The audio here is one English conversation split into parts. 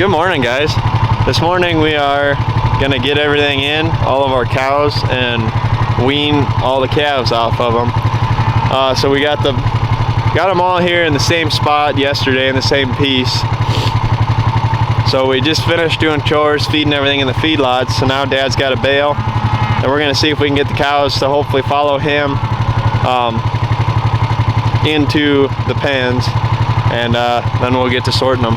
Good morning, guys. This morning we are gonna get everything in, all of our cows, and wean all the calves off of them. So we got them all here in the same spot yesterday in the same piece. So we just finished doing chores, feeding everything in the feedlots. So now Dad's got a bale, and we're gonna see if we can get the cows to hopefully follow him into the pens, and then we'll get to sorting them.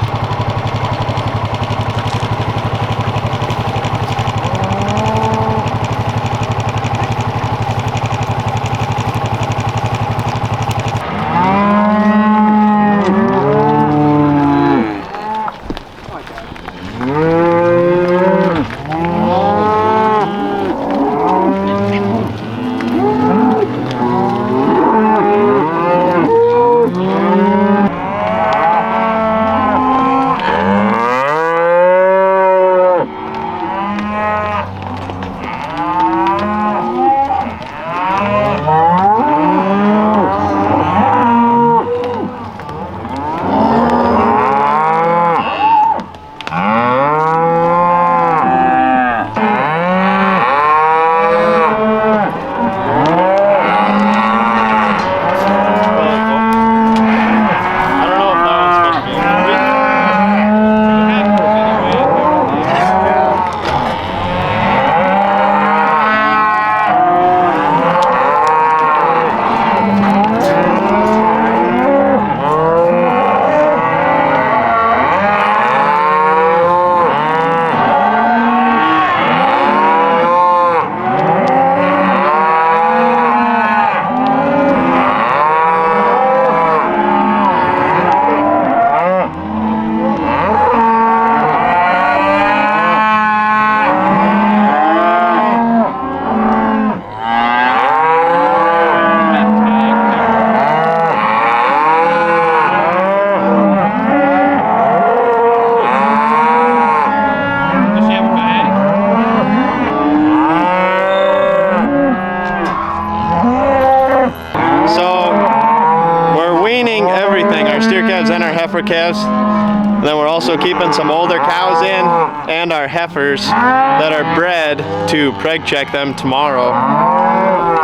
And our heifer calves. And then we're also keeping some older cows in and our heifers that are bred to preg check them tomorrow.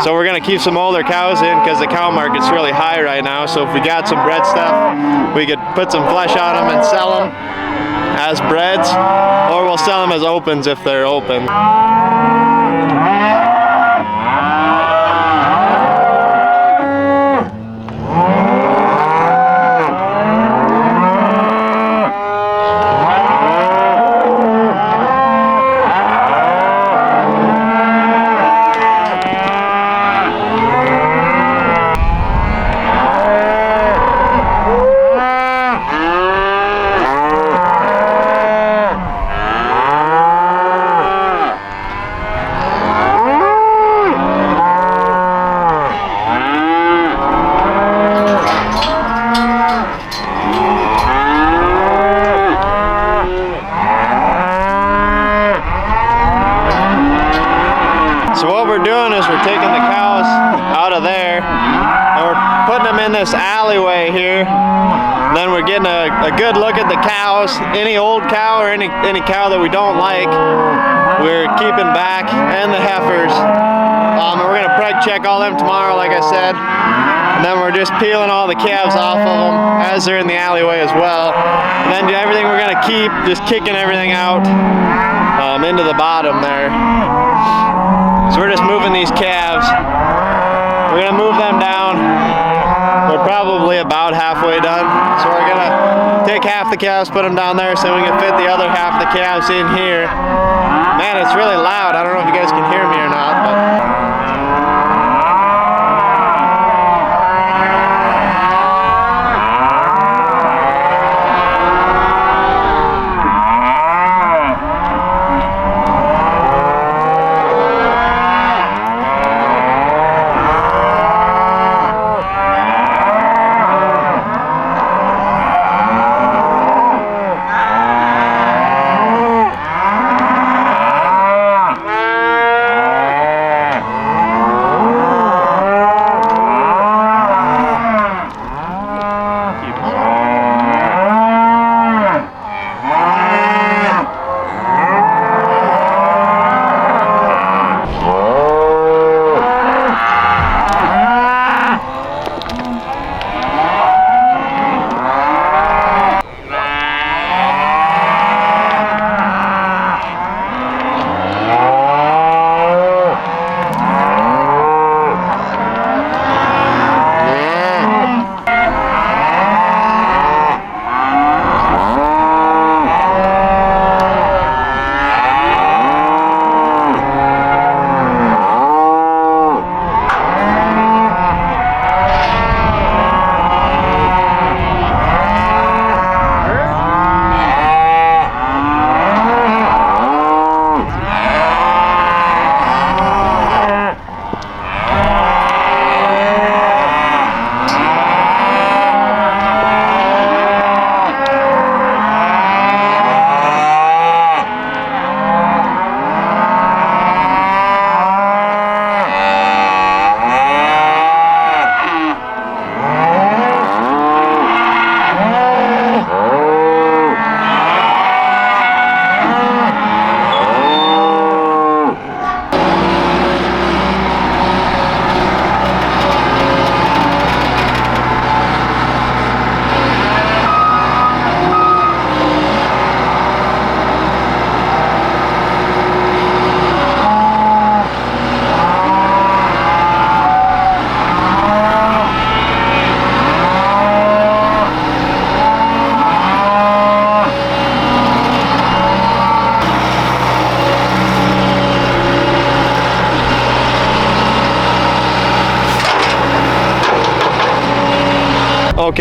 So we're gonna keep some older cows in because the cow market's really high right now. So if we got some bred stuff, we could put some flesh on them and sell them as breds, or we'll sell them as opens if they're open. We're taking the cows out of there and we're putting them in this alleyway here. And then we're getting a good look at the cows. Any old cow or any cow that we don't like, we're keeping back, and the heifers. We're gonna preg check all them tomorrow, like I said. And then we're just peeling all the calves off of them as they're in the alleyway as well. And then everything we're gonna keep, just kicking everything out into the bottom there. So we're just moving these calves. We're gonna move them down. We're probably about halfway done. So we're gonna take half the calves, put them down there so we can fit the other half of the calves in here. Man, it's really loud. I don't know if you guys can hear me or not, but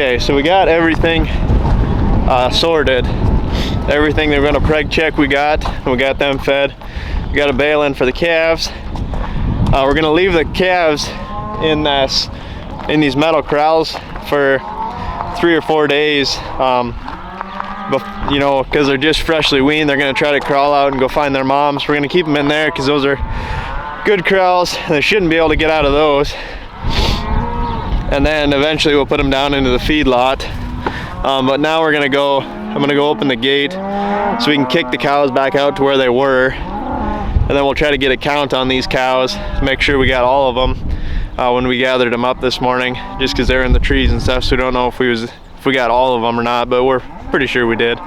Okay, so we got everything sorted. Everything they're gonna preg check we got them fed. We got a bale in for the calves. We're gonna leave the calves in these metal corrals for 3 or 4 days. You know, because they're just freshly weaned, they're gonna try to crawl out and go find their moms. We're gonna keep them in there because those are good corrals. They shouldn't be able to get out of those. And then eventually we'll put them down into the feed lot. But now I'm gonna go open the gate so we can kick the cows back out to where they were. And then we'll try to get a count on these cows to make sure we got all of them when we gathered them up this morning, just because they're in the trees and stuff, so we don't know if we got all of them or not, but we're pretty sure we did.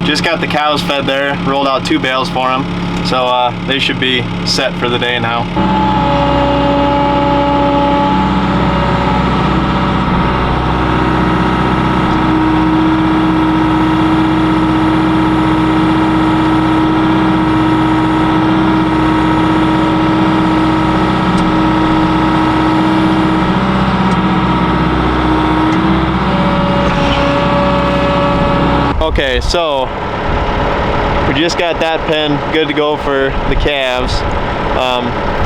Just got the cows fed there, rolled out 2 bales for them, so they should be set for the day now. Okay, so we just got that pen good to go for the calves.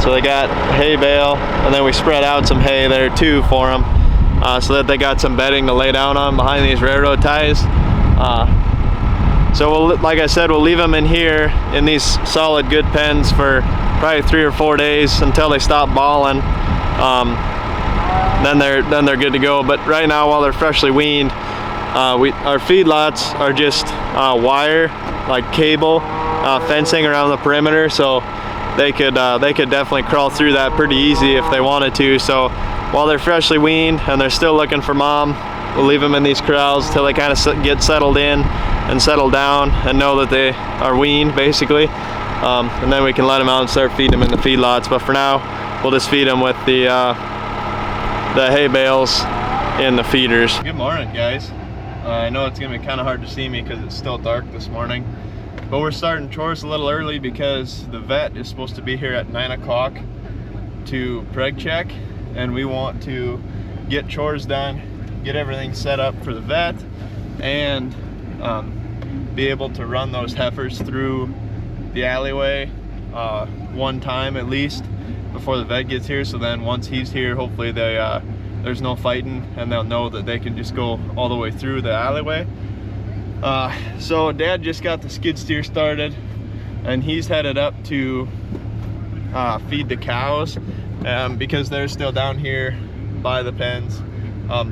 So they got hay bale, and then we spread out some hay there too for them, so that they got some bedding to lay down on behind these railroad ties. So we'll, like I said, we'll leave them in here in these solid good pens for probably 3 or 4 days until they stop bawling. Then they're good to go. But right now, while they're freshly weaned, our feedlots are just wire, like cable, fencing around the perimeter, so they could definitely crawl through that pretty easy if they wanted to. So while they're freshly weaned and they're still looking for mom, we'll leave them in these corrals till they kind of get settled in, and settle down and know that they are weaned, basically. And then we can let them out and start feeding them in the feedlots. But for now, we'll just feed them with the hay bales in the feeders. Good morning, guys. I know it's gonna be kind of hard to see me because it's still dark this morning, but we're starting chores a little early because the vet is supposed to be here at 9 o'clock to preg check, and we want to get chores done, get everything set up for the vet, and be able to run those heifers through the alleyway one time at least before the vet gets here. So then once he's here, hopefully there's no fighting and they'll know that they can just go all the way through the alleyway. So Dad just got the skid steer started and he's headed up to feed the cows because they're still down here by the pens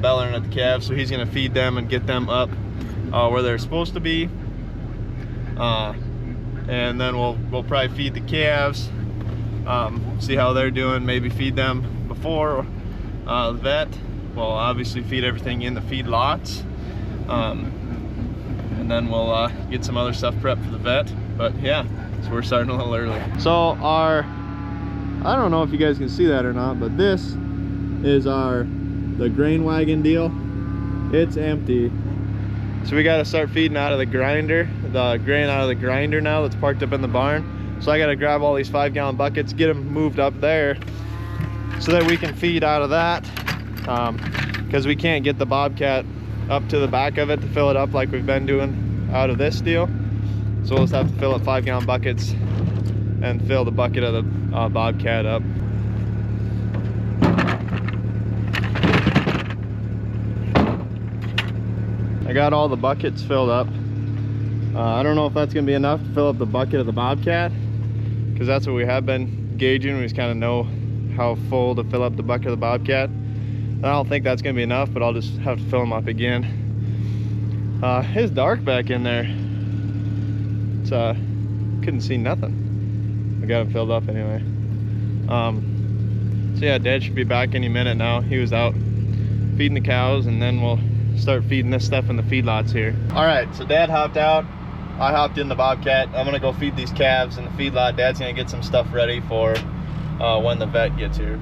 bellowing at the calves. So he's gonna feed them and get them up where they're supposed to be. And then we'll probably feed the calves, see how they're doing, maybe feed them before the vet. We'll obviously feed everything in the feed lots, and then we'll get some other stuff prepped for the vet. But yeah, so we're starting a little early. So I don't know if you guys can see that or not, but this is the grain wagon deal. It's empty. So we got to start feeding out of the grinder, the grain out of the grinder now that's parked up in the barn. So I got to grab all these 5-gallon buckets, get them moved up there so that we can feed out of that, because we can't get the bobcat up to the back of it to fill it up like we've been doing out of this deal. So we'll just have to fill up 5-gallon buckets and fill the bucket of the bobcat up. I got all the buckets filled up. I don't know if that's gonna be enough to fill up the bucket of the bobcat, because that's what we have been gauging. We just kind of know how full to fill up the bucket of the bobcat. I don't think that's gonna be enough, but I'll just have to fill them up again. It's dark back in there. It's couldn't see nothing. We got them filled up anyway. So yeah, Dad should be back any minute now. He was out feeding the cows, and then we'll start feeding this stuff in the feedlots here. All right, so Dad hopped out. I hopped in the bobcat. I'm gonna go feed these calves in the feedlot. Dad's gonna get some stuff ready for when the vet gets here.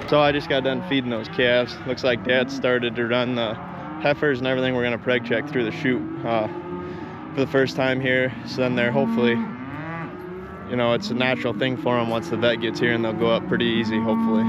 So I just got done feeding those calves. Looks like Dad started to run the heifers and everything. We're gonna preg check through the chute for the first time here. So then they're hopefully, you know, it's a natural thing for them once the vet gets here, and they'll go up pretty easy, hopefully.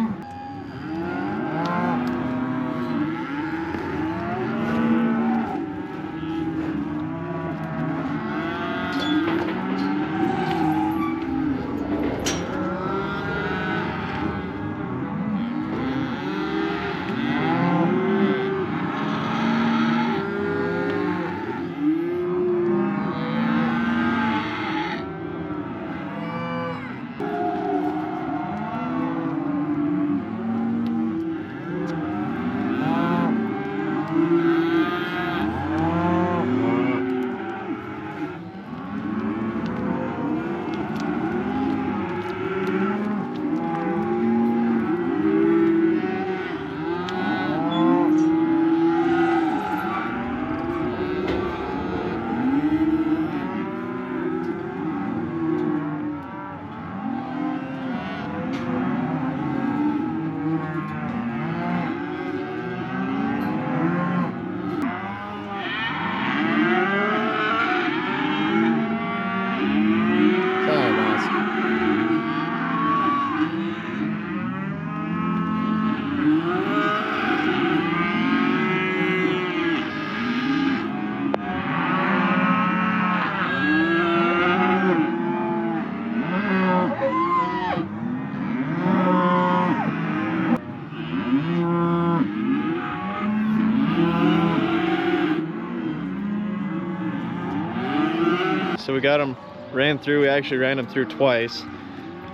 So we got them ran through. We actually ran them through twice.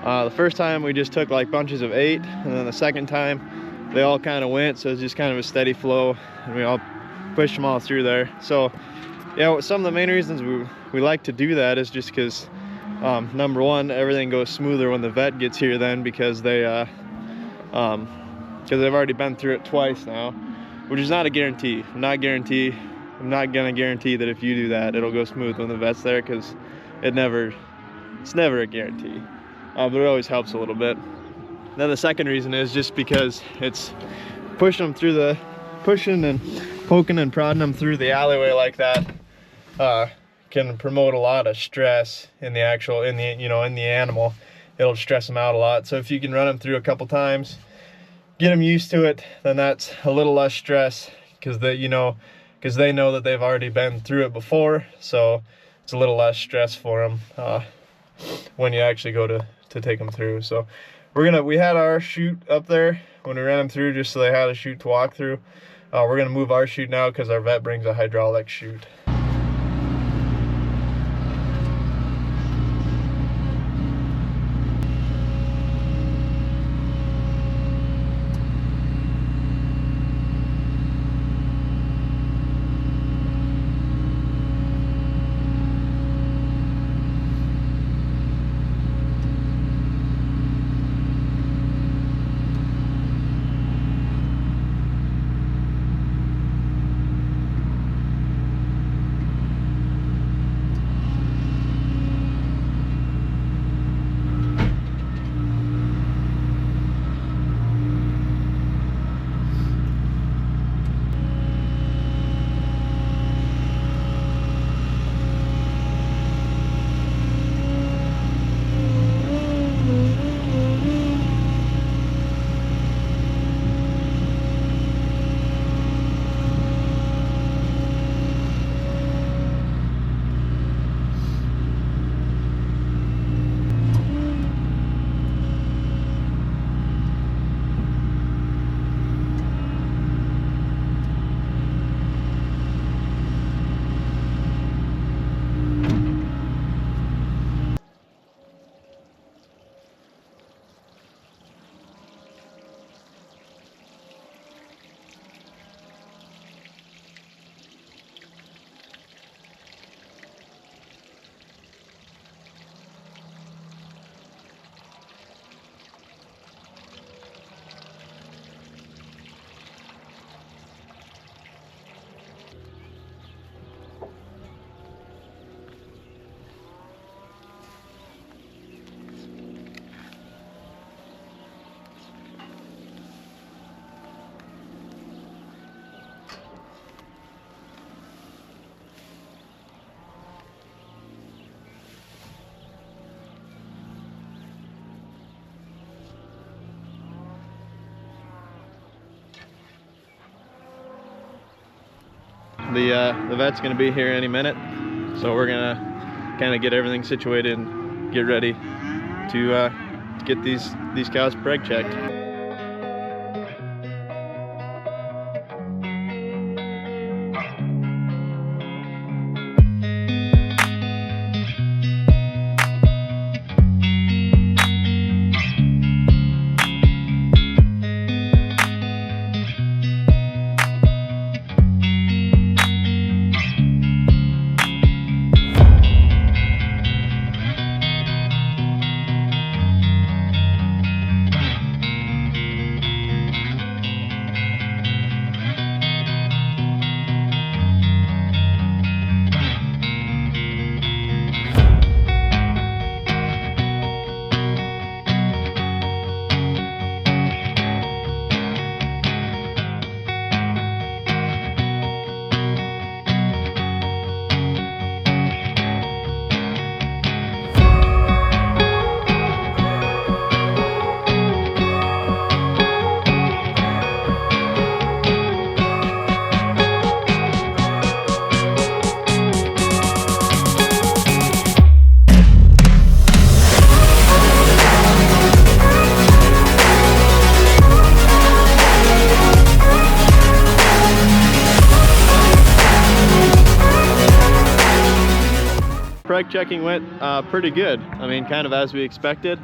The first time we just took like bunches of 8, and then the second time they all kind of went, so it's just kind of a steady flow, and we all pushed them all through there. So yeah, some of the main reasons we like to do that is just because number one, everything goes smoother when the vet gets here then, because they've already been through it twice now, which is not a guarantee. I'm not gonna guarantee that if you do that it'll go smooth when the vet's there, because it's never a guarantee, but it always helps a little bit. Then the second reason is just because it's pushing them through the and poking and prodding them through the alleyway like that can promote a lot of stress in the animal. It'll stress them out a lot. So if you can run them through a couple times, get them used to it, then that's a little less stress, because they know that they've already been through it before, so it's a little less stress for them when you actually go to take them through. So we had our chute up there when we ran them through, just so they had a chute to walk through. We're gonna move our chute now because our vet brings a hydraulic chute. the vet's gonna be here any minute, so we're gonna kind of get everything situated and get ready to get these cows preg checked. Preg checking went pretty good. I mean, kind of as we expected.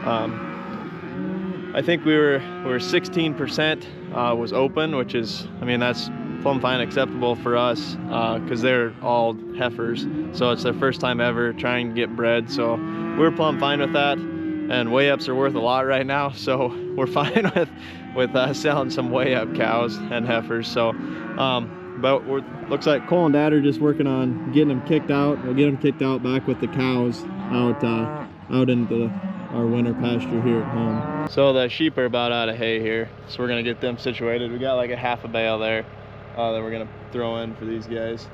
I think we were 16% was open, which is, I mean, that's plumb fine acceptable for us because they're all heifers, so it's their first time ever trying to get bred, so we're plumb fine with that. And weigh-ups are worth a lot right now, so we're fine with selling some weigh-up cows and heifers. So but looks like Cole and Dad are just working on getting them kicked out. We'll get them kicked out back with the cows out into our winter pasture here at home. So the sheep are about out of hay here, so we're gonna get them situated. We got like a half a bale there that we're gonna throw in for these guys,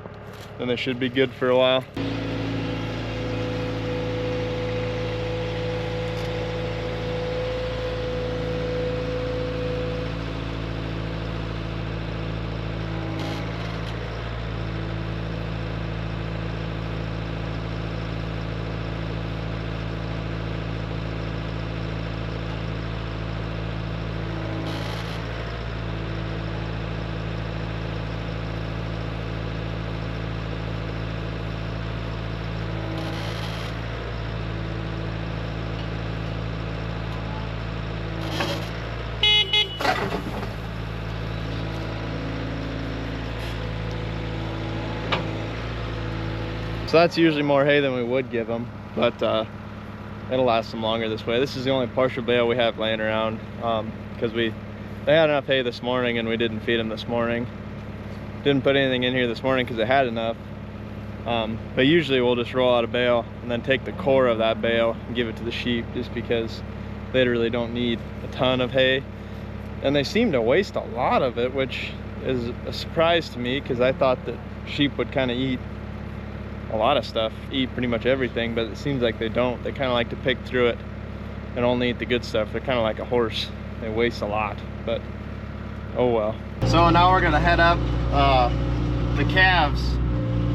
and they should be good for a while. So that's usually more hay than we would give them, but it'll last them longer this way. This is the only partial bale we have laying around because they had enough hay this morning and we didn't feed them this morning. Didn't put anything in here this morning because they had enough. But usually we'll just roll out a bale and then take the core of that bale and give it to the sheep, just because they really don't need a ton of hay. And they seem to waste a lot of it, which is a surprise to me because I thought that sheep would kind of eat a lot of stuff, eat pretty much everything, but it seems like they don't. They kind of like to pick through it and only eat the good stuff. They're kind of like a horse. They waste a lot, but oh well. So now we're gonna head up the calves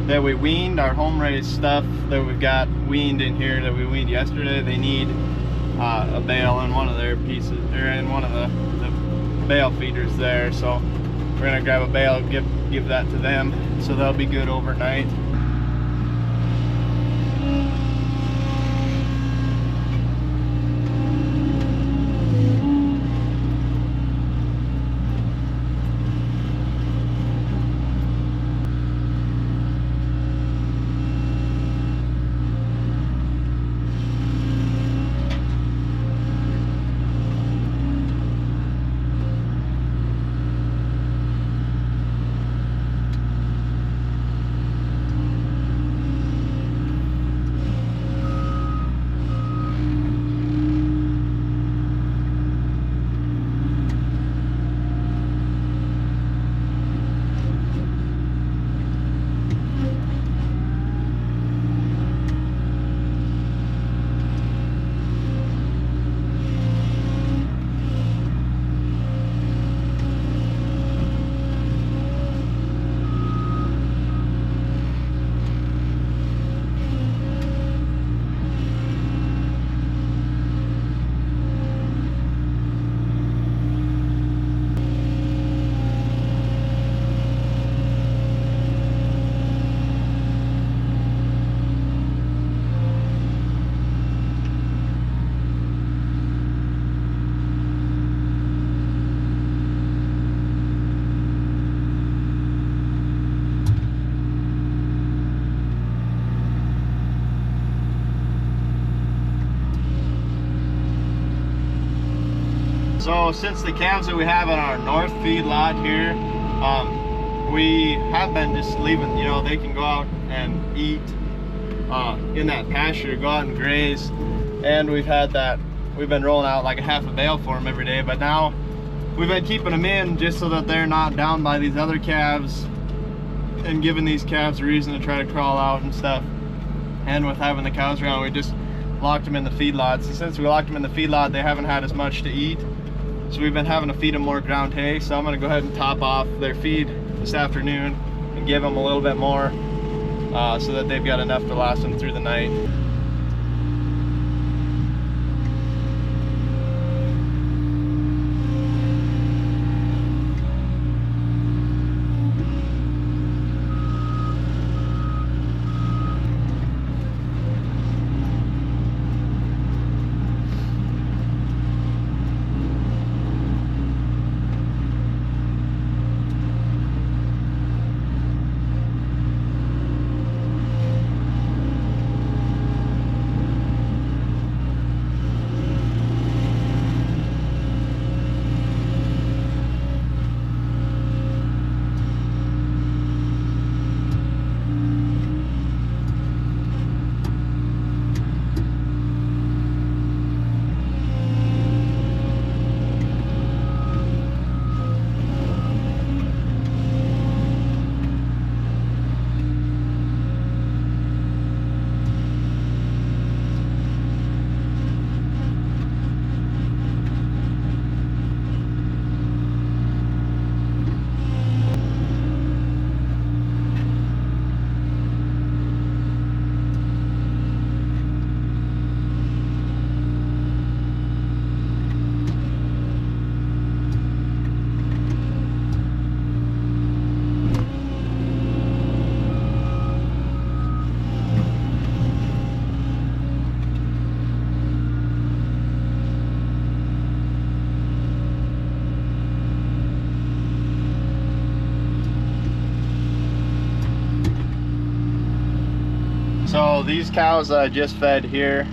that we weaned, our home raised stuff that we've got weaned in here that we weaned yesterday. They need a bale in one of their pieces, or in one of the bale feeders there. So we're gonna grab a bale, give that to them, so they'll be good overnight. So since the calves that we have in our north feed lot here, we have been just leaving, you know, they can go out and eat in that pasture, go out and graze. And we've been rolling out like a half a bale for them every day, but now we've been keeping them in just so that they're not down by these other calves and giving these calves a reason to try to crawl out and stuff. And with having the cows around, we just locked them in the feedlots. And since we locked them in the feedlot, they haven't had as much to eat. So we've been having to feed them more ground hay. So I'm gonna go ahead and top off their feed this afternoon and give them a little bit more so that they've got enough to last them through the night. So these cows that I just fed here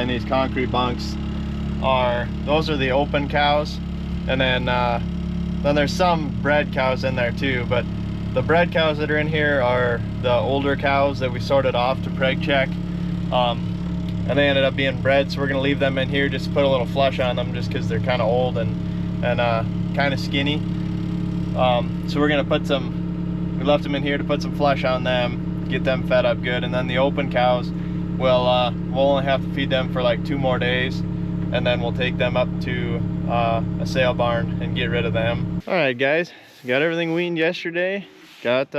in these concrete bunks those are the open cows, and then there's some bred cows in there too, but the bred cows that are in here are the older cows that we sorted off to preg check, and they ended up being bred, so we're gonna leave them in here, just put a little flush on them just because they're kind of old and kind of skinny. So we're gonna we left them in here to put some flush on them, get them fed up good, and then the open cows we'll only have to feed them for like 2 more days, and then we'll take them up to a sale barn and get rid of them. All right guys, got everything weaned yesterday, got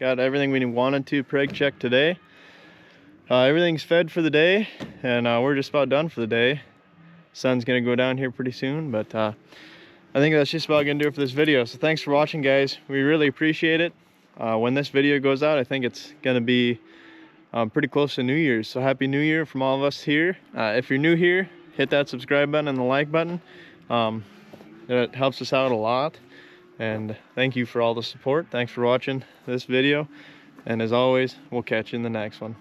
everything we wanted to preg check today. Everything's fed for the day, and we're just about done for the day. Sun's gonna go down here pretty soon, but I think that's just about gonna do it for this video. So thanks for watching guys, we really appreciate it. When this video goes out, I think it's gonna be pretty close to New Year's, so happy New Year from all of us here. If you're new here, hit that subscribe button and the like button. It helps us out a lot, and thank you for all the support. Thanks for watching this video, and as always, we'll catch you in the next one.